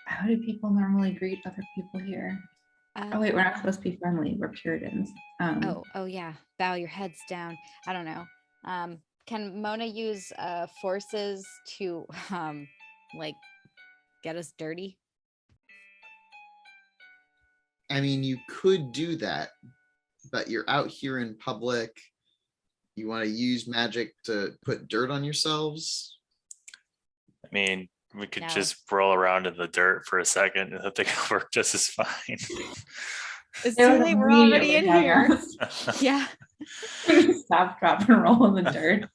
How do people normally greet other people here? Oh wait, we're not supposed to be friendly. We're Puritans. Oh yeah. Bow your heads down. I don't know. Can Mona use forces to like get us dirty? I mean, you could do that, but you're out here in public. You want to use magic to put dirt on yourselves? I mean, we could No. just roll around in the dirt for a second and I think it'll work just as fine. It's They too would late. We're already in immediately hang here. us. Yeah. Stop, drop, and roll in the dirt.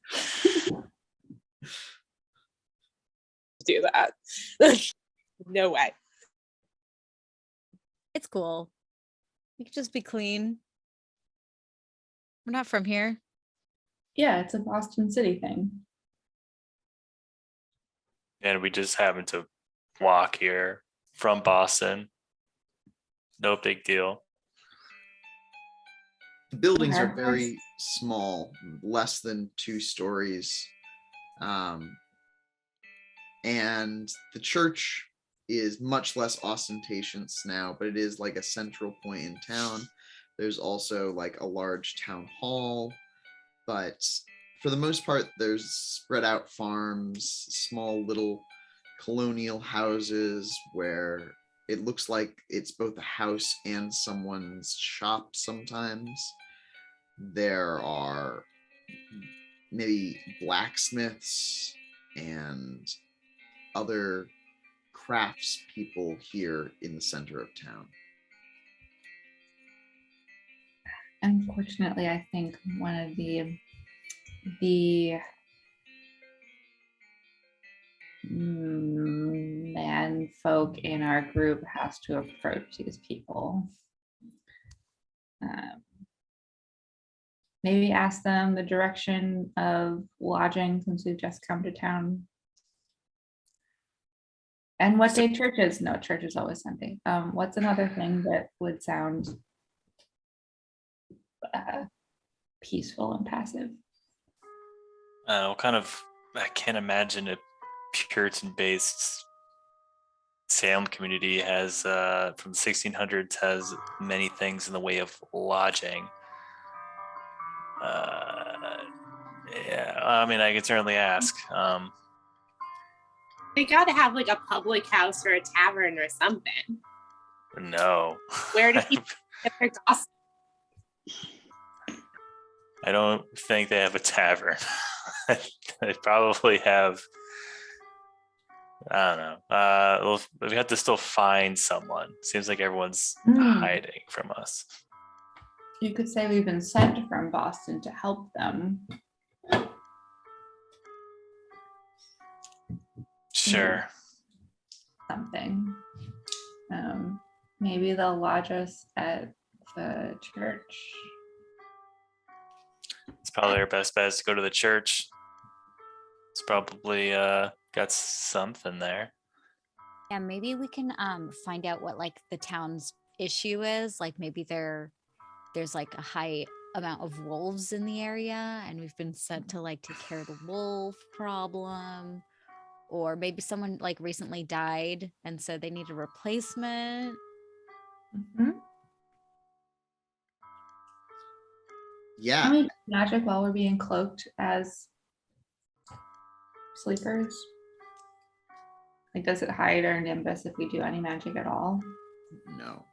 Do that. No way. It's cool. We could just be clean. We're not from here. Yeah, it's a Boston City thing. And we just happen to walk here from Boston. No big deal. The buildings are Okay. very small, less than 2 stories. And the church is much less ostentatious now, but it is like a central point in town. There's also like a large town hall, but for the most part, there's spread out farms, small little colonial houses where it looks like it's both a house and someone's shop sometimes. There are maybe blacksmiths and other crafts people here in the center of town. Unfortunately, I think one of the man folk in our group has to approach these people. maybe ask them the direction of lodging since we've just come to town. And what day church is? No, church is always Sunday. What's another thing that would sound peaceful and passive? I can't imagine a Puritan-based Salem community has from the 1600s has many things in the way of lodging. Yeah, I mean, I could certainly ask. They got to have like a public house or a tavern or something. No. Where do people get their gossip? I don't think they have a tavern. They probably have. I don't know. We have to still find someone. Seems like everyone's hiding from us. You could say we've been sent from Boston to help them. Sure. Something. Maybe they'll lodge us at the church. It's probably our best bet is to go to the church. It's probably got something there. Yeah, maybe we can find out what like the town's issue is. Like maybe there's like a high amount of wolves in the area and we've been sent to like take care of the wolf problem. Or maybe someone like recently died and so they need a replacement. Yeah. Can we do magic while we're being cloaked as sleepers? Like, does it hide our nimbus if we do any magic at all? No.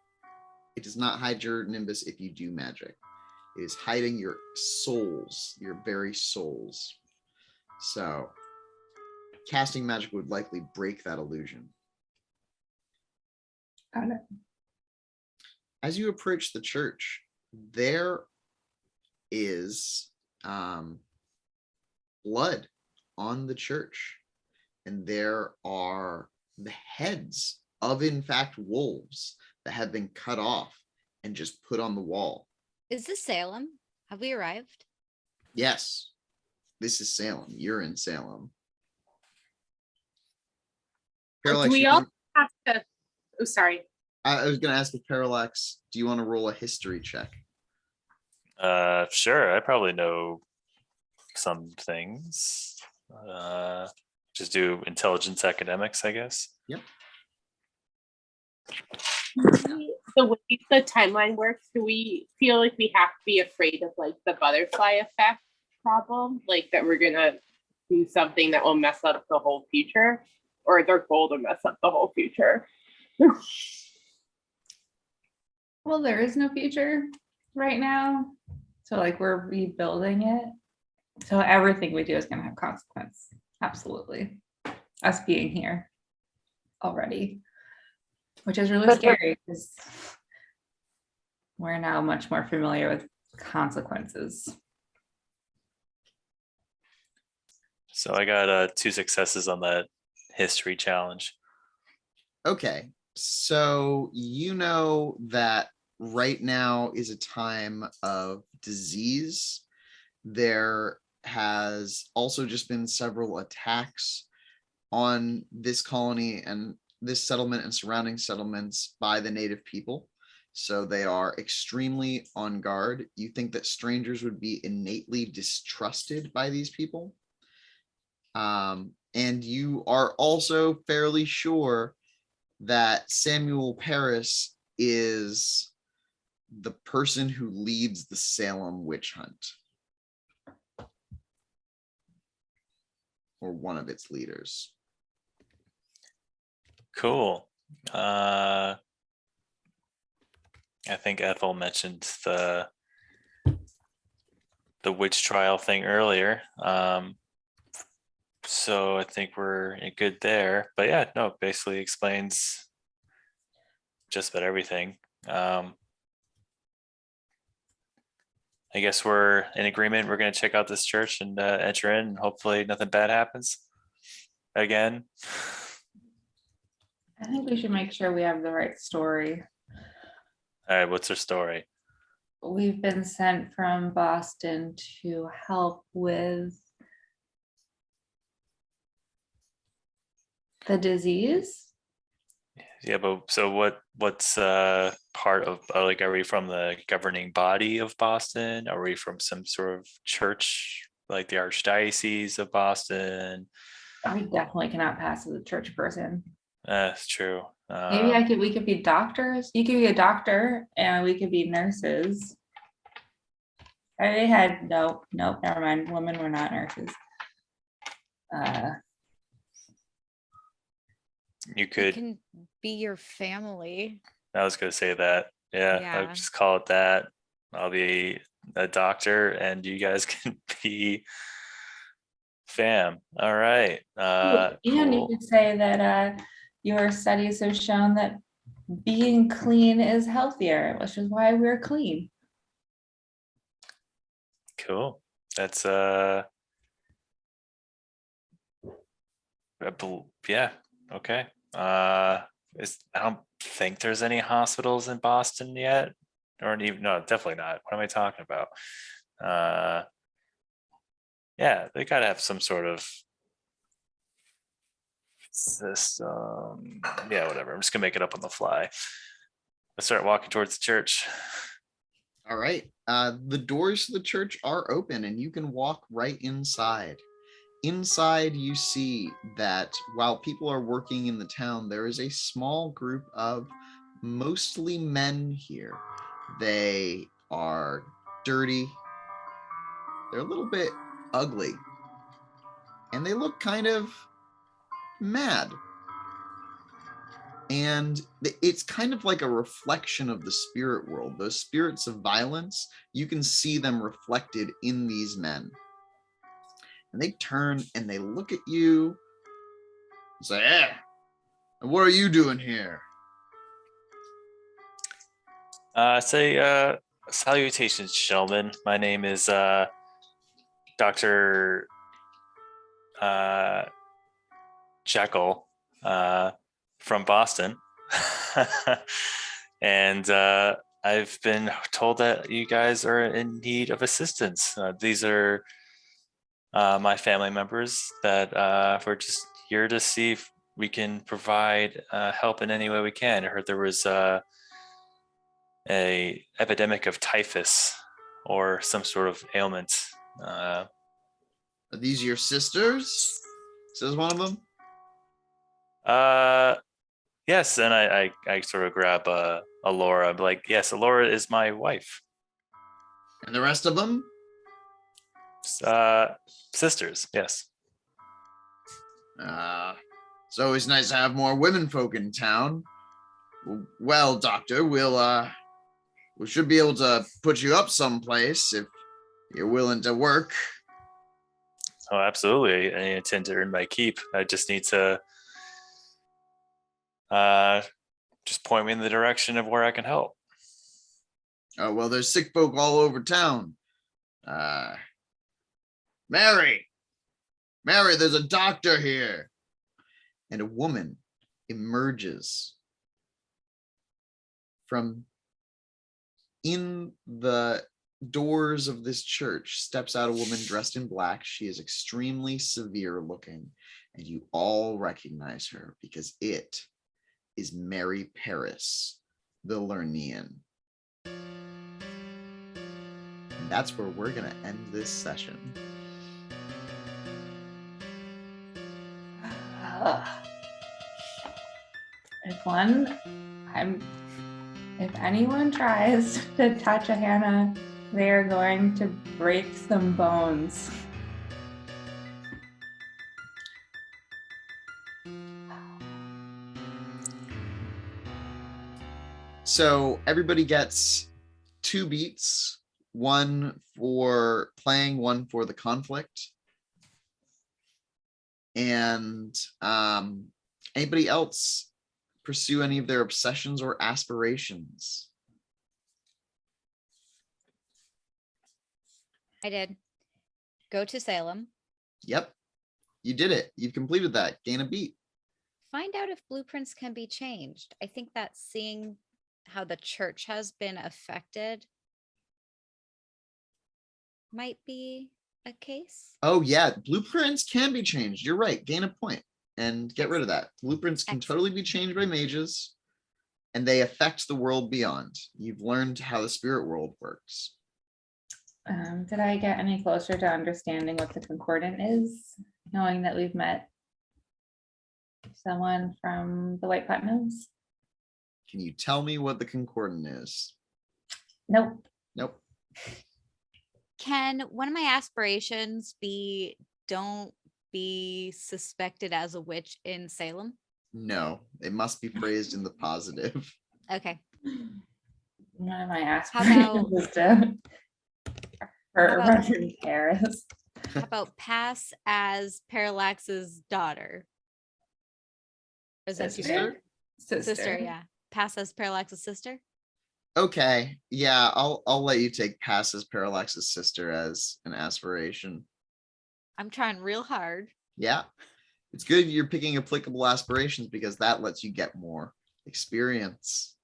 It does not hide your nimbus if you do magic. It is hiding your souls, your very souls. So casting magic would likely break that illusion. Got it. As you approach the church, there is blood on the church, and there are the heads of, in fact, wolves that have been cut off and just put on the wall. Is this Salem? Have we arrived? Yes, this is Salem. You're in Salem. Parallax, Do we all have to? Oh, sorry. I was going to ask if Parallax, do you want to roll a history check? Sure. I probably know some things. Just do intelligence academics, I guess. Yep. The way the timeline works, do we feel like we have to be afraid of like the butterfly effect problem? Like that we're gonna do something that will mess up the whole future? Or their goal to mess up the whole future? Well, there is no future right now. So like we're rebuilding it. So everything we do is gonna have consequence. Absolutely. Us being here already. Which is really scary because we're now much more familiar with consequences. So I got 2 successes on that history challenge. Okay, so you know that right now is a time of disease. There has also just been several attacks on this colony and this settlement and surrounding settlements by the native people. So they are extremely on guard. You think that strangers would be innately distrusted by these people. And you are also fairly sure that Samuel Paris is the person who leads the Salem witch hunt. Or one of its leaders. Cool. I think Ethyl mentioned the witch trial thing earlier. So I think we're good there. But yeah, no, basically explains just about everything. I guess we're in agreement. We're going to check out this church and enter in, and hopefully nothing bad happens again. I think we should make sure we have the right story. All right, what's her story? we've been sent from Boston to help with the disease. Yeah, but so what's part of like, are we from the governing body of Boston? Are we from some sort of church like the Archdiocese of Boston? I definitely cannot pass as a church person. That's true. Maybe we could be doctors. You could be a doctor and we could be nurses. I had nope, never mind. Women were not nurses. You It could, can be your family. I was gonna say that. Yeah, I Yeah. would just call it that. I'll be a doctor and you guys can be fam. All right. And you Cool. could say that your studies have shown that being clean is healthier, which is why we're clean. Cool. That's yeah, okay. I don't think there's any hospitals in Boston yet, or even, no, definitely not. What am I talking about? Yeah, they gotta have some sort of system. Yeah, whatever. I'm just gonna make it up on the fly. Let's start walking towards the church. All right. The doors to the church are open and you can walk right inside. Inside, you see that while people are working in the town, there is a small group of mostly men here. They are dirty. They're a little bit ugly. And they look kind of mad. And it's kind of like a reflection of the spirit world. Those spirits of violence, you can see them reflected in these men. And they turn and they look at you and say, "Eh, what are you doing here?" Say salutations, gentlemen. My name is Dr. Jekyll from Boston. And I've been told that you guys are in need of assistance. These are my family members that we're just here to see if we can provide help in any way we can. I heard there was a epidemic of typhus or some sort of ailment. Are these your sisters? Says one of them. Yes, and I sort of grab Alora. I'm like, yes, Alora is my wife. And the rest of them? Sisters, yes. It's always nice to have more women folk in town. Well, doctor, we should be able to put you up someplace if you're willing to work. Oh, absolutely. I intend to earn my keep. I just need to just point me in the direction of where I can help. Oh, well, there's sick folk all over town. Mary, there's a doctor here. And a woman emerges from in the doors of this church. Steps out a woman dressed in black. She is extremely severe looking, and you all recognize her because it is Mary Paris, the Lernean. And that's where we're going to end this session. If anyone tries to touch a Hannah, they are going to break some bones. So everybody gets 2 beats, one for playing, one for the conflict. And anybody else pursue any of their obsessions or aspirations? I did. Go to Salem. Yep, you did it. You've completed that. Gain a beat. Find out if blueprints can be changed. I think that seeing how the church has been affected might be a case. Oh yeah, blueprints can be changed. You're right. Gain a point and get rid of that. Blueprints can Excellent. totally be changed by mages, and they affect the world beyond. You've learned how the spirit world works. Did I get any closer to understanding what the concordant is, knowing that we've met someone from the White Putnams? Can you tell me what the concordant is? Nope. Nope. Can one of my aspirations be don't be suspected as a witch in Salem? No, it must be phrased in the positive. Okay. One of my How aspirations is to How hurt about- Reverend Paris. How about pass as Parallax's daughter? Is that too Sister? big? Sister, yeah. Pass as Parallax's sister. Okay, yeah, I'll let you take pass as Parallax's sister as an aspiration. I'm trying real hard. Yeah, it's good you're picking applicable aspirations because that lets you get more experience.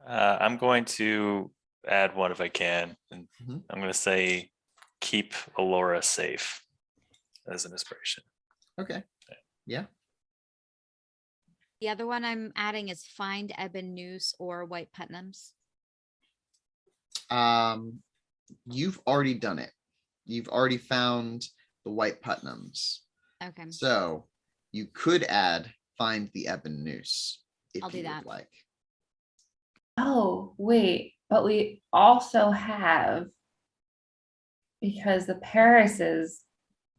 I'm going to add one if I can, and Mhm. I'm going to say keep Alora safe as an inspiration. Okay, yeah. The other one I'm adding is find Ebon Noose or White Putnams. You've already done it. You've already found the White Putnams. Okay. So you could add find the Ebon Noose if I'll do you would that. like. Oh, wait, but we also have, because the Paris's,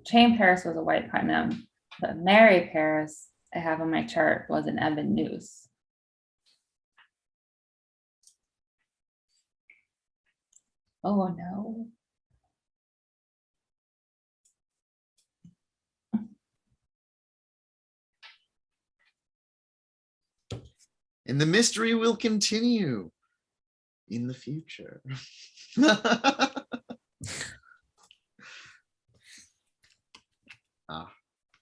Chain Paris was a White Putnam, but Mary Paris I have on my chart was an Ebon Noose. Oh no. And the mystery will continue in the future.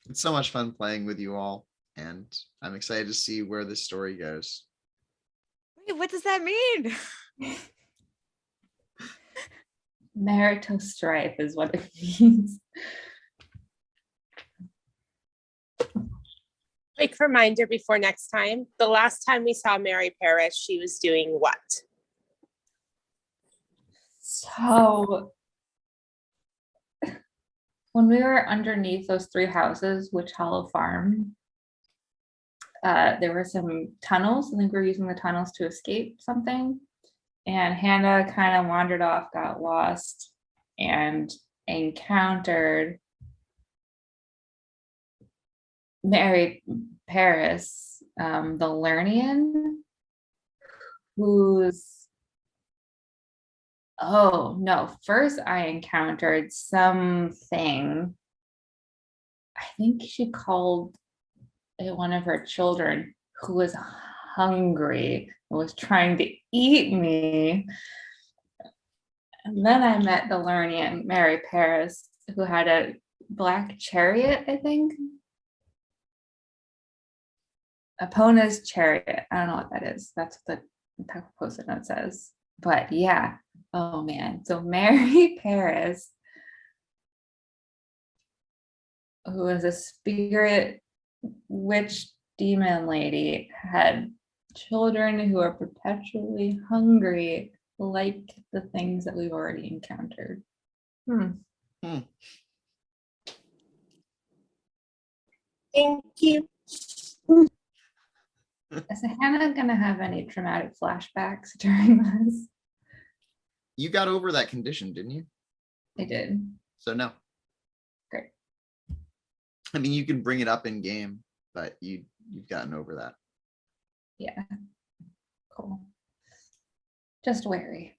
It's so much fun playing with you all, and I'm excited to see where this story goes. Wait, what does that mean? Marital strife is what it means. Quick reminder before next time. The last time we saw Mary Paris, she was doing what? So when we were underneath those three houses, Witch Hollow Farm, there were some tunnels. I think we were using the tunnels to escape something. And Hannah kind of wandered off, got lost, and encountered Mary Paris, the Lernian, who's, oh no, first I encountered something. I think she called one of her children who was hungry and was trying to eat me. And then I met the Lernian, Mary Paris, who had a black chariot, I think. Epona's chariot. I don't know what that is. That's what the type of post-it note says. But yeah. Oh man. So Mary Paris, who was a spirit witch demon lady, had children who are perpetually hungry, like the things that we've already encountered. Thank you. Is Hannah gonna have any traumatic flashbacks during this? You got over that condition, didn't you? I did. So no. Great. I mean, you can bring it up in game, but you've gotten over that. Yeah. Cool. Just wary.